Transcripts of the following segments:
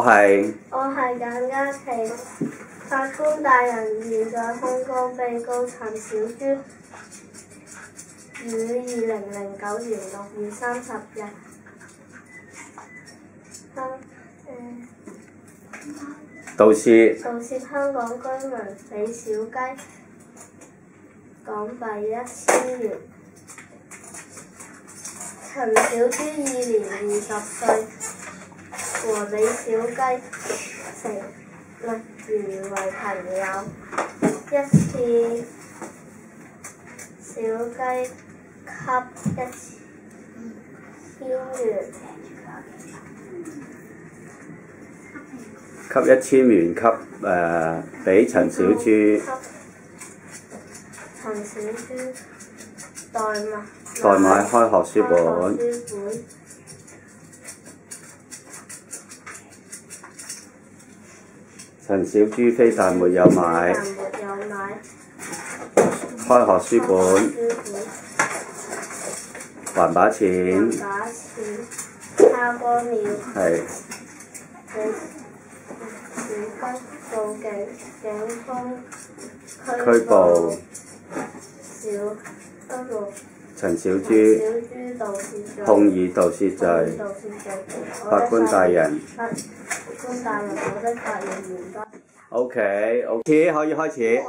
係簡嘉琪。法官大人現在控告被告陳小珠於2009年6月30日盜竊香港居民李小雞港幣1000元。陳小珠2年20歲，和李小雞成立為朋友。一次小雞給1000元，給1000元俾陳小珠。陳小珠代買開學書本。陳小珠非但沒有買開學書本，還把錢花光了。係。報警，警方拘捕陳小珠，控以盜竊罪。法官大人，我的發言完畢。OK，可以開始。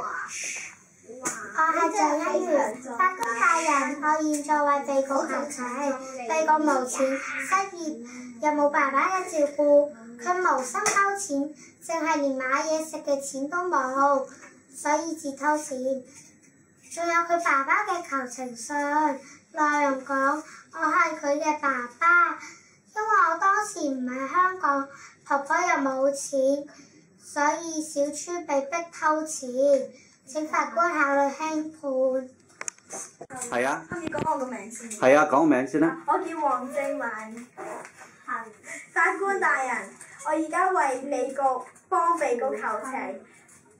我係鄭欣源，法官大人，我現在為被告求情。被告無錢，失業，又冇爸爸嘅照顧，佢無心偷錢，淨係連買嘢食嘅錢都冇，所以自偷錢。仲有佢爸爸嘅求情信，內容講我係佢嘅爸爸，因為我當時唔喺香港，婆婆又冇錢，所以小珠被逼偷錢。請法官考慮輕判。係啊。可唔可以講我個名先？係啊，講個名先啦。我叫黃正文。法官大人，我而家為幫被告求情。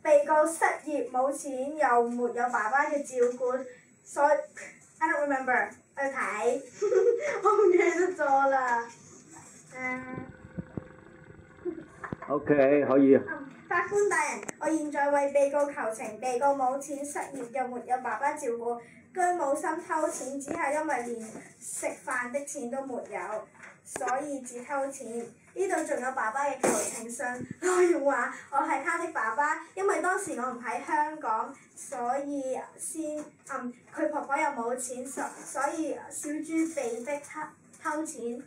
被告失業冇錢，又沒有爸爸嘅照顧，所以 I don't remember。我要睇，我唔記得咗啦。OK， 可以。法官大人，我現在為被告求情。被告冇錢，失業又沒有爸爸照顧，居冇心偷錢，只係因為連食飯的錢都沒有，所以自偷錢。呢度仲有爸爸嘅求情信，內容話我係他的爸爸，因為當時我唔喺香港，所以佢婆婆又冇錢，所以小豬被逼偷錢。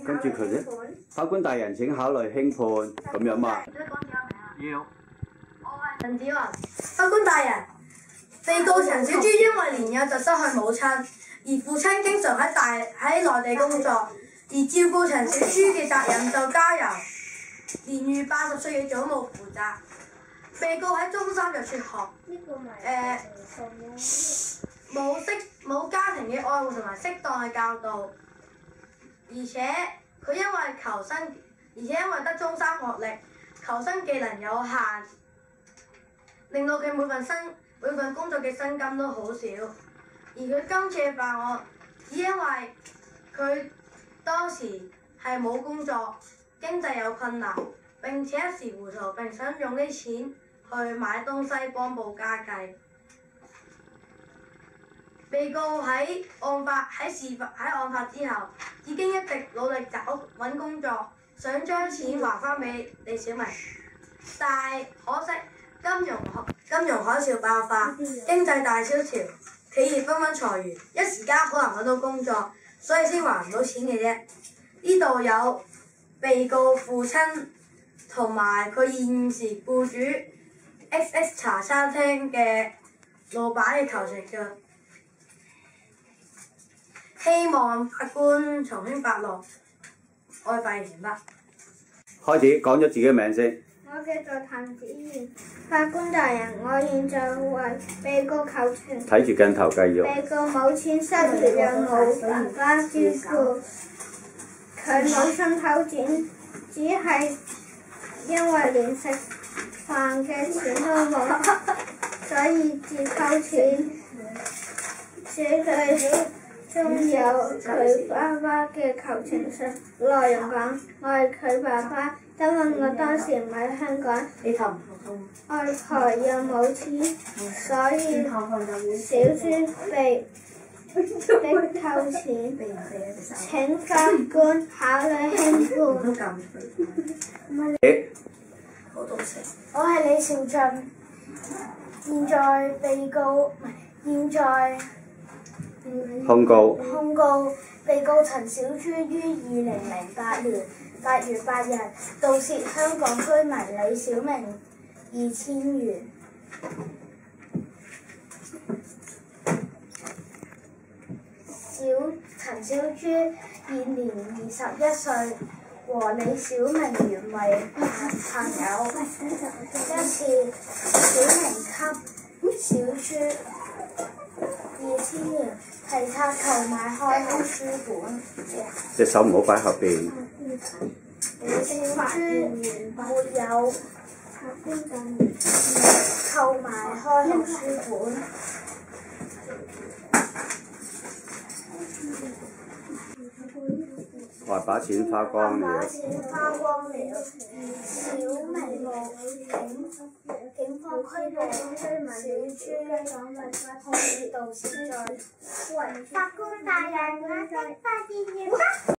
跟住佢咧，法官大人請考慮輕判，咁樣嘛？要。陳子華，法官大人，被告陳小珠因為年幼就失去母親，而父親經常喺內地工作，而照顧陳小珠嘅責任就交由年逾80歲嘅祖母負責。被告喺中三就輟學，冇家庭嘅愛護同埋適當嘅教導。而且因為得中三學歷，求生技能有限，令到佢每份工作嘅薪金都好少。而佢今次嘅犯案，只因為佢當時係冇工作，經濟有困難，並且一時糊塗，並想用啲錢去買東西幫補家計。被告喺案發之後，已經一直努力揾工作，想將錢還翻俾李小明，但可惜金融海嘯爆發，經濟大蕭條，企業紛紛裁員，一時間好難揾到工作，所以先還唔到錢嘅啫。呢度有被告父親同埋佢現時僱主 XX 茶餐廳嘅老闆嘅求情信。希望法官從輕發落，我嘅發言完畢。開始講咗自己嘅名先。我叫做譚子賢。法官大人，我現在為被告求情。睇住鏡頭繼續。被告冇錢失業又冇爸爸照顧，佢冇心偷錢，只係因為連食飯嘅錢都冇，所以自偷錢。仲有佢爸爸嘅求情信，內容講愛佢爸爸，因為我當時唔喺香港，愛台又冇錢，所以小豬被逼偷錢。請法官考慮輕判。我係李兆俊，現在控告被告陳小豬於2008年8月8日盜竊香港居民李小明2000元。陳小豬現年21歲，和李小明原為朋友。一次，小明給小豬2000元，係他購買開空書本。隻手唔好擺後邊。小豬沒有購買開空書本。話把錢花光了。小明警方拘捕小豬，控以盜竊罪。法官大人，我的發言完畢。